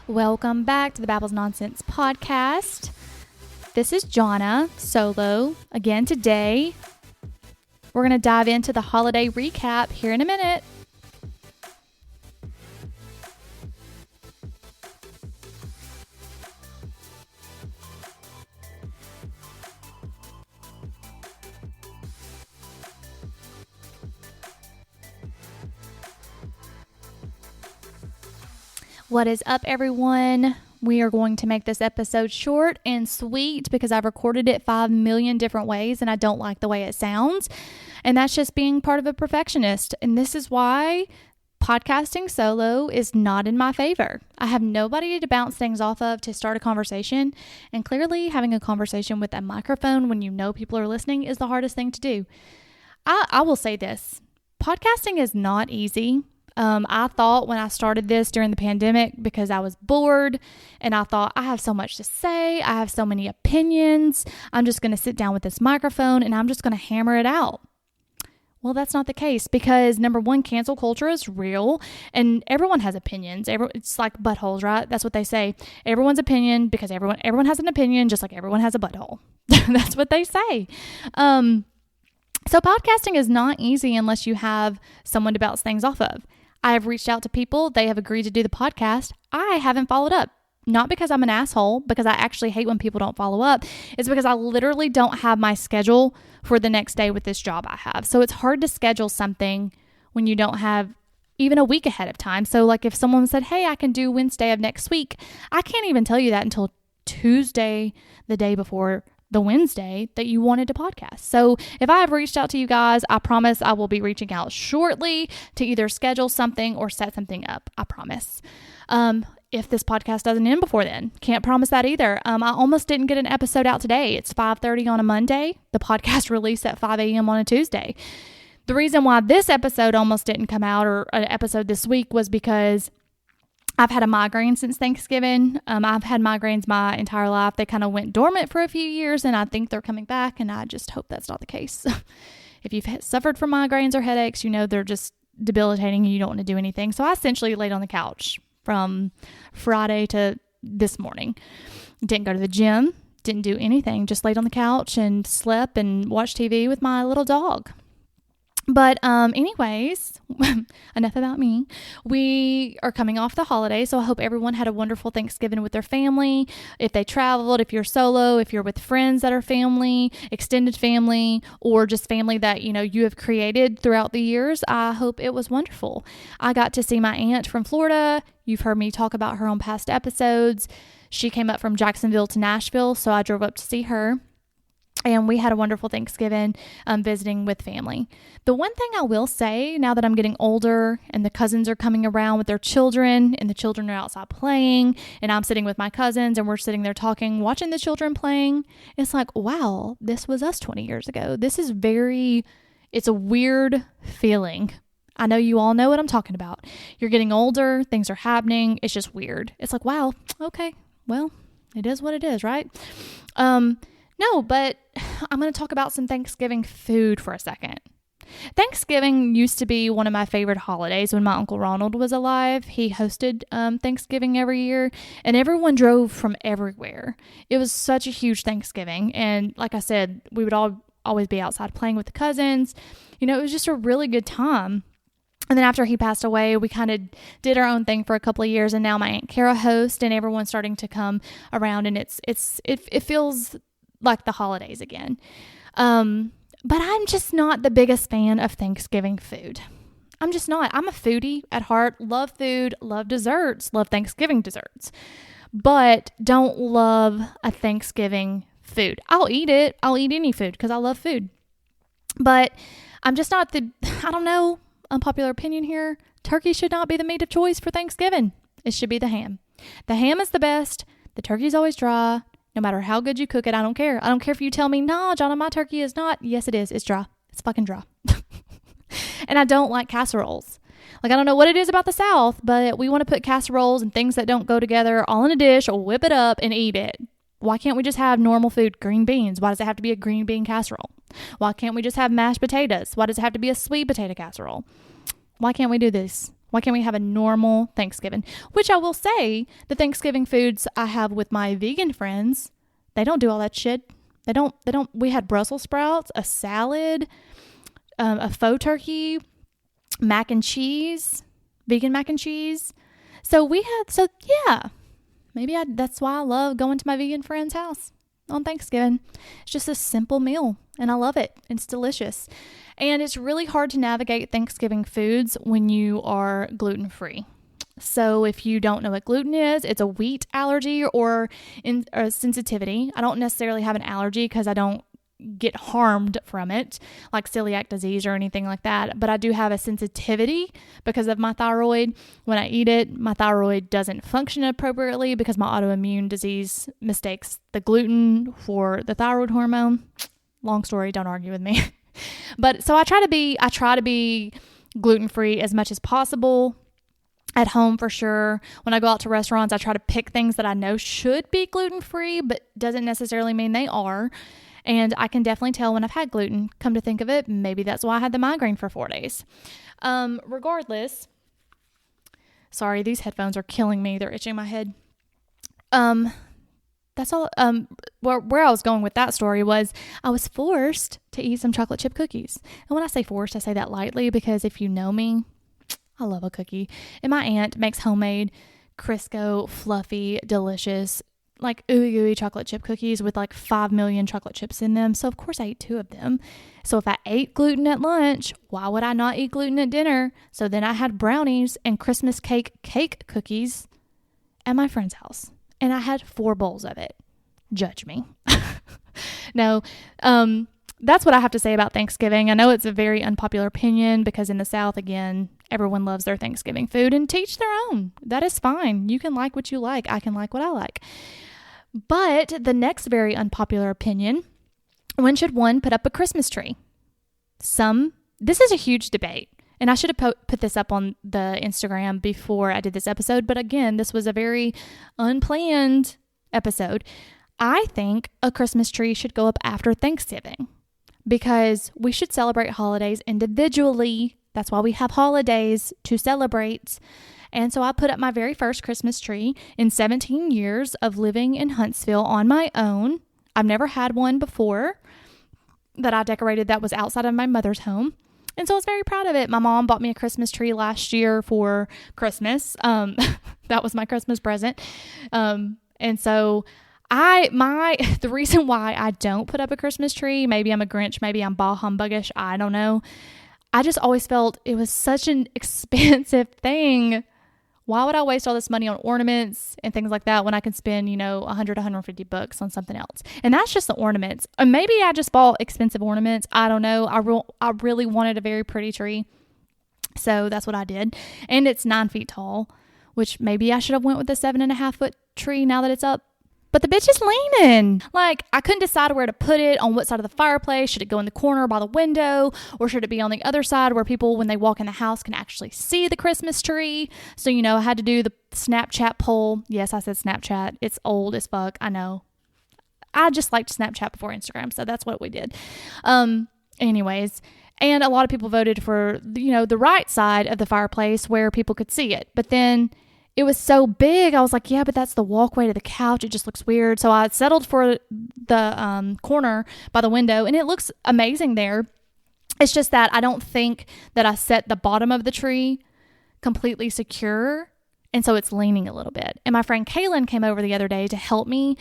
Welcome back to the Babbles Nonsense podcast. This is Jonna, solo. Again today, we're going to dive into the holiday recap here in a minute. What is up, everyone? We are going to make this episode short and sweet because I've recorded it 5 million different ways and I don't like the way it sounds. And that's just being part of a perfectionist. And this is why podcasting solo is not in my favor. I have nobody to bounce things off of to start a conversation. And clearly having a conversation with a microphone when you know people are listening is the hardest thing to do. I will say this. Podcasting is not easy. I thought when I started this during the pandemic, because I was bored and I thought I have so much to say, I have so many opinions, I'm just going to sit down with this microphone and I'm just going to hammer it out. Well, that's not the case because number one, cancel culture is real and everyone has opinions. It's like buttholes, right? That's what they say. Everyone's opinion, because everyone has an opinion, just like everyone has a butthole. That's what they say. So podcasting is not easy unless you have someone to bounce things off of. I have reached out to people. They have agreed to do the podcast. I haven't followed up. Not because I'm an asshole, because I actually hate when people don't follow up. It's because I literally don't have my schedule for the next day with this job I have. So it's hard to schedule something when you don't have even a week ahead of time. So like if someone said, hey, I can do Wednesday of next week, I can't even tell you that until Tuesday, the day before the Wednesday that you wanted to podcast. So if I have reached out to you guys, I promise I will be reaching out shortly to either schedule something or set something up. I promise. If this podcast doesn't end before then, can't promise that either. I almost didn't get an episode out today. It's 5:30 on a Monday. The podcast released at 5 a.m. on a Tuesday. The reason why this episode almost didn't come out, or an episode this week, was because I've had a migraine since Thanksgiving. I've had migraines my entire life. They kind of went dormant for a few years and I think they're coming back, and I just hope that's not the case. If you've suffered from migraines or headaches, you know they're just debilitating and you don't want to do anything. So I essentially laid on the couch from Friday to this morning. Didn't go to the gym, didn't do anything, just laid on the couch and slept and watched TV with my little dog. But anyways, enough about me. We are coming off the holiday, so I hope everyone had a wonderful Thanksgiving with their family. If they traveled, if you're solo, if you're with friends that are family, extended family, or just family that, you have created throughout the years, I hope it was wonderful. I got to see my aunt from Florida. You've heard me talk about her on past episodes. She came up from Jacksonville to Nashville, so I drove up to see her. And we had a wonderful Thanksgiving visiting with family. The one thing I will say, now that I'm getting older and the cousins are coming around with their children and the children are outside playing and I'm sitting with my cousins and we're sitting there talking, watching the children playing, it's like, wow, this was us 20 years ago. It's a weird feeling. I know you all know what I'm talking about. You're getting older, things are happening. It's just weird. It's like, wow, okay, well, it is what it is, right? No, but I'm going to talk about some Thanksgiving food for a second. Thanksgiving used to be one of my favorite holidays when my Uncle Ronald was alive. He hosted Thanksgiving every year, and everyone drove from everywhere. It was such a huge Thanksgiving, and like I said, we would always be outside playing with the cousins. It was just a really good time. And then after he passed away, we kind of did our own thing for a couple of years, and now my Aunt Kara hosts, and everyone's starting to come around, and it feels like the holidays again. But I'm just not the biggest fan of Thanksgiving food. I'm just not. I'm a foodie at heart, love food, love desserts, love Thanksgiving desserts, but don't love a Thanksgiving food. I'll eat it. I'll eat any food because I love food, but I'm just not I don't know, unpopular opinion here. Turkey should not be the meat of choice for Thanksgiving. It should be the ham. The ham is the best. The turkey's always dry. No matter how good you cook it, I don't care. I don't care if you tell me, no, Jonna, my turkey is not. Yes, it is. It's dry. It's fucking dry. And I don't like casseroles. Like, I don't know what it is about the South, but we want to put casseroles and things that don't go together all in a dish, or whip it up and eat it. Why can't we just have normal food? Green beans. Why does it have to be a green bean casserole? Why can't we just have mashed potatoes? Why does it have to be a sweet potato casserole? Why can't we do this? Why can't we have a normal Thanksgiving? Which I will say, the Thanksgiving foods I have with my vegan friends, they don't do all that shit. They don't, we had Brussels sprouts, a salad, a faux turkey, mac and cheese, vegan mac and cheese. So maybe that's why I love going to my vegan friend's house on Thanksgiving. It's just a simple meal and I love it. It's delicious. And it's really hard to navigate Thanksgiving foods when you are gluten-free. So if you don't know what gluten is, it's a wheat allergy or a sensitivity. I don't necessarily have an allergy because I don't get harmed from it, like celiac disease or anything like that. But I do have a sensitivity because of my thyroid. When I eat it, my thyroid doesn't function appropriately because my autoimmune disease mistakes the gluten for the thyroid hormone. Long story, don't argue with me. But so I try to be gluten-free as much as possible. At home for sure. When I go out to restaurants, I try to pick things that I know should be gluten-free, but doesn't necessarily mean they are. And I can definitely tell when I've had gluten. Come to think of it, maybe that's why I had the migraine for 4 days. Regardless, sorry, these headphones are killing me. They're itching my head. That's all. Where I was going with that story was I was forced to eat some chocolate chip cookies. And when I say forced, I say that lightly because if you know me, I love a cookie. And my aunt makes homemade Crisco, fluffy, delicious, like ooey gooey chocolate chip cookies with like 5 million chocolate chips in them. So of course I ate 2 of them. So if I ate gluten at lunch, why would I not eat gluten at dinner? So then I had brownies and Christmas cake cookies at my friend's house. And I had 4 bowls of it. Judge me. No, that's what I have to say about Thanksgiving. I know it's a very unpopular opinion because in the South, again, everyone loves their Thanksgiving food and to each their own. That is fine. You can like what you like. I can like what I like. But the next very unpopular opinion, when should one put up a Christmas tree? This is a huge debate. And I should have put this up on the Instagram before I did this episode. But again, this was a very unplanned episode. I think a Christmas tree should go up after Thanksgiving because we should celebrate holidays individually. That's why we have holidays to celebrate. And so I put up my very first Christmas tree in 17 years of living in Huntsville on my own. I've never had one before that I decorated that was outside of my mother's home. And so I was very proud of it. My mom bought me a Christmas tree last year for Christmas. That was my Christmas present. And so the reason why I don't put up a Christmas tree, maybe I'm a Grinch, maybe I'm bah humbuggish, I don't know. I just always felt it was such an expensive thing. Why would I waste all this money on ornaments and things like that when I can spend, $100, $150 on something else? And that's just the ornaments. And maybe I just bought expensive ornaments. I don't know. I really wanted a very pretty tree. So that's what I did. And it's 9 feet tall, which maybe I should have went with a 7.5 foot tree now that it's up. But the bitch is leaning. Like, I couldn't decide where to put it, on what side of the fireplace. Should it go in the corner by the window? Or should it be on the other side where people, when they walk in the house, can actually see the Christmas tree? So, I had to do the Snapchat poll. Yes, I said Snapchat. It's old as fuck. I know. I just liked Snapchat before Instagram, so that's what we did. Anyways, and a lot of people voted for, the right side of the fireplace where people could see it. But then it was so big. I was like, yeah, but that's the walkway to the couch. It just looks weird. So I settled for the corner by the window, and it looks amazing there. It's just that I don't think that I set the bottom of the tree completely secure, and so it's leaning a little bit. And my friend Kaylin came over the other day to help me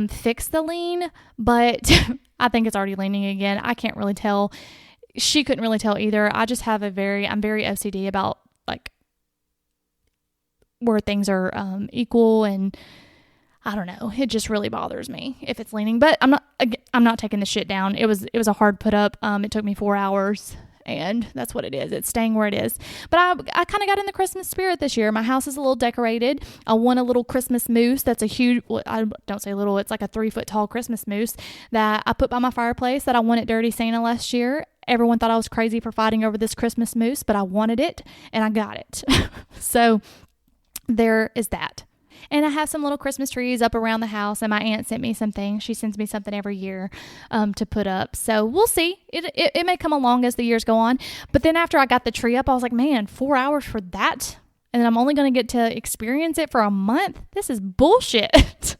fix the lean, but I think it's already leaning again. I can't really tell. She couldn't really tell either. I just have I'm very OCD about where things are equal, and I don't know. It just really bothers me if it's leaning. But I'm not taking the shit down. It was a hard put up. It took me 4 hours, and that's what it is. It's staying where it is. But I kind of got in the Christmas spirit this year. My house is a little decorated. I won a little Christmas moose. That's a huge. Well, I don't say little. It's like a 3 foot tall Christmas moose that I put by my fireplace that I won at Dirty Santa last year. Everyone thought I was crazy for fighting over this Christmas moose, but I wanted it and I got it. So there is that. And I have some little Christmas trees up around the house, and my aunt sent me some things. She sends me something every year to put up. So we'll see. It may come along as the years go on. But then after I got the tree up, I was like, man, 4 hours for that and then I'm only going to get to experience it for a month. This is bullshit.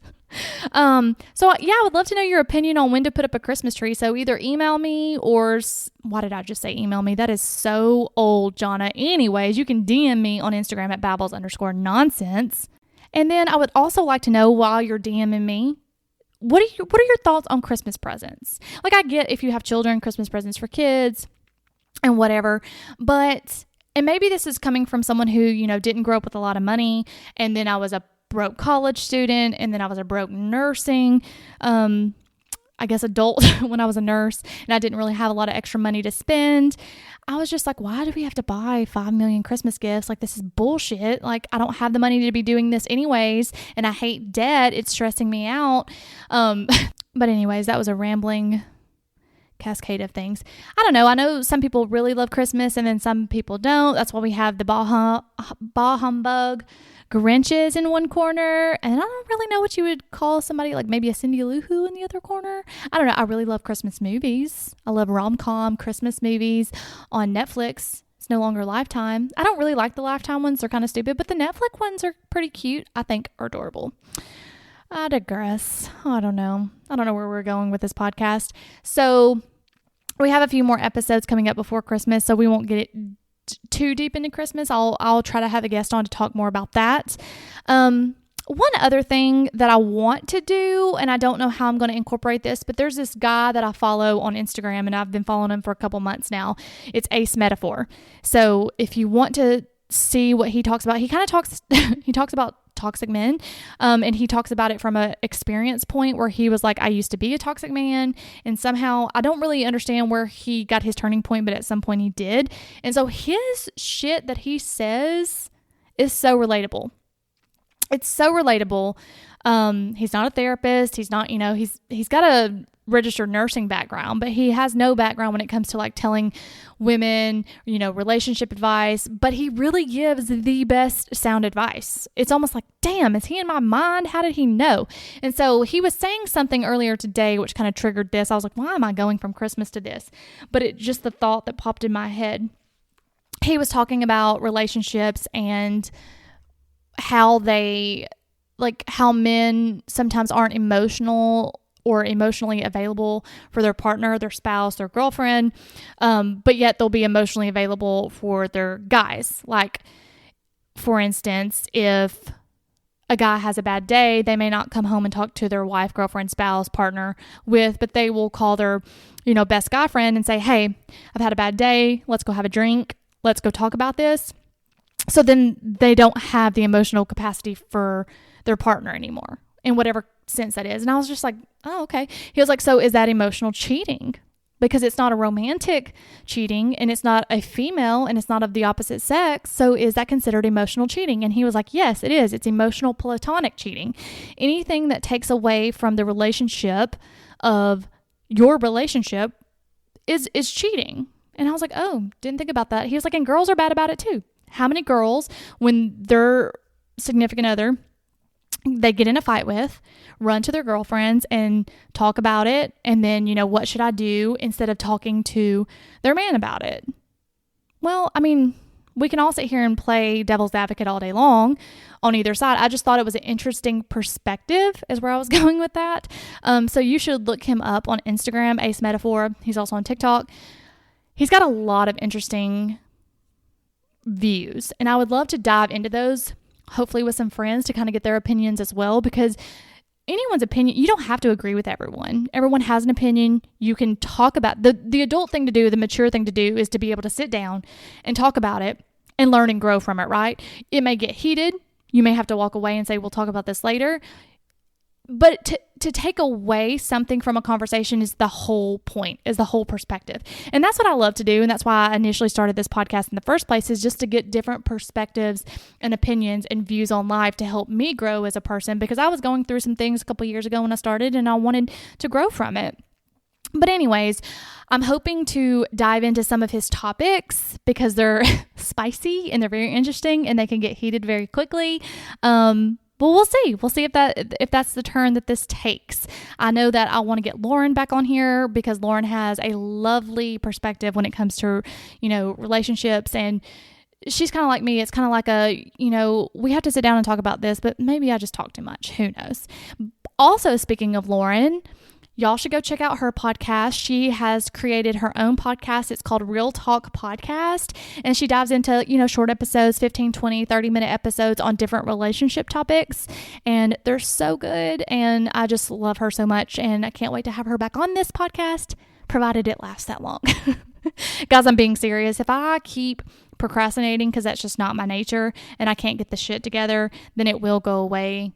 So yeah, I would love to know your opinion on when to put up a Christmas tree. So either email me or why did I just say email me? That is so old, Jonna. Anyways, you can DM me on Instagram at babbles_nonsense. And then I would also like to know, while you're DMing me, what are your thoughts on Christmas presents? Like, I get if you have children, Christmas presents for kids and whatever, and maybe this is coming from someone who, didn't grow up with a lot of money, and then I was a broke college student, and then I was a broke nursing, I guess adult when I was a nurse, and I didn't really have a lot of extra money to spend. I was just like, why do we have to buy 5 million Christmas gifts? Like, this is bullshit. Like, I don't have the money to be doing this anyways, and I hate debt. It's stressing me out. But anyways, that was a rambling cascade of things. I don't know. I know some people really love Christmas, and then some people don't. That's why we have the bah humbug Grinches in one corner, and I don't really know what you would call somebody, like maybe a Cindy Lou Who in the other corner. I don't know. I really love Christmas movies. I love rom-com Christmas movies on Netflix. It's no longer Lifetime. I don't really like the Lifetime ones. They're kind of stupid, but the Netflix ones are pretty cute. I think are adorable. I digress. I don't know where we're going with this podcast. So we have a few more episodes coming up before Christmas, so we won't get it too deep into Christmas. I'll try to have a guest on to talk more about that. One other thing that I want to do, and I don't know how I'm going to incorporate this, but there's this guy that I follow on Instagram, and I've been following him for a couple months now. It's Ace Metaphor. So if you want to see what he talks about, he kind of talks he talks about toxic men, and he talks about it from a experience point where he was like, I used to be a toxic man, and somehow I don't really understand where he got his turning point, but at some point he did. And so his shit that he says is so relatable. It's so relatable. He's not a therapist. He's not, he's got a registered nursing background, but he has no background when it comes to like telling women, relationship advice, but he really gives the best sound advice. It's almost like, damn, is he in my mind? How did he know? And so he was saying something earlier today, which kind of triggered this. I was like, why am I going from Christmas to this? But it just the thought that popped in my head. He was talking about relationships and how men sometimes aren't emotional or emotionally available for their partner, their spouse, their girlfriend, but yet they'll be emotionally available for their guys. Like, for instance, if a guy has a bad day, they may not come home and talk to their wife, girlfriend, spouse, partner but they will call their, best guy friend and say, hey, I've had a bad day. Let's go have a drink. Let's go talk about this. So then they don't have the emotional capacity for their partner anymore, in whatever sense that is. And I was just like, oh, okay. He was like, so is that emotional cheating? Because it's not a romantic cheating, and it's not a female, and it's not of the opposite sex. So is that considered emotional cheating? And he was like, yes, it is. It's emotional platonic cheating. Anything that takes away from the relationship of your relationship is cheating. And I was like, oh, didn't think about that. He was like, and girls are bad about it too. How many girls, when their significant other they get in a fight with, run to their girlfriends and talk about it, and then, what should I do, instead of talking to their man about it? Well, I mean, we can all sit here and play devil's advocate all day long on either side. I just thought it was an interesting perspective is where I was going with that. So you should look him up on Instagram, Ace Metaphor. He's also on TikTok. He's got a lot of interesting views, and I would love to dive into those, hopefully with some friends, to kind of get their opinions as well, because anyone's opinion, you don't have to agree with everyone. Everyone has an opinion. You can talk about the adult thing to do, the mature thing to do is to be able to sit down and talk about it and learn and grow from it, right? It may get heated. You may have to walk away and say, we'll talk about this later. But to take away something from a conversation is the whole point, is the whole perspective. And that's what I love to do. And that's why I initially started this podcast in the first place, is just to get different perspectives and opinions and views on life to help me grow as a person, because I was going through some things a couple years ago when I started, and I wanted to grow from it. But anyways, I'm hoping to dive into some of his topics because they're spicy and they're very interesting, and they can get heated very quickly. But we'll see. We'll see if that's the turn that this takes. I know that I want to get Lauren back on here, because Lauren has a lovely perspective when it comes to, relationships, and she's kind of like me. It's kind of like we have to sit down and talk about this, but maybe I just talk too much. Who knows? Also, speaking of Lauren, y'all should go check out her podcast. She has created her own podcast. It's called Real Talk Podcast. And she dives into, short episodes, 15, 20, 30-minute episodes on different relationship topics. And they're so good. And I just love her so much. And I can't wait to have her back on this podcast, provided it lasts that long. Guys, I'm being serious. If I keep procrastinating, because that's just not my nature, and I can't get the shit together, then it will go away.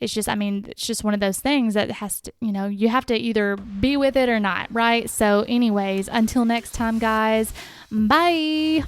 It's just one of those things that has to, you have to either be with it or not, right? So anyways, until next time, guys, bye.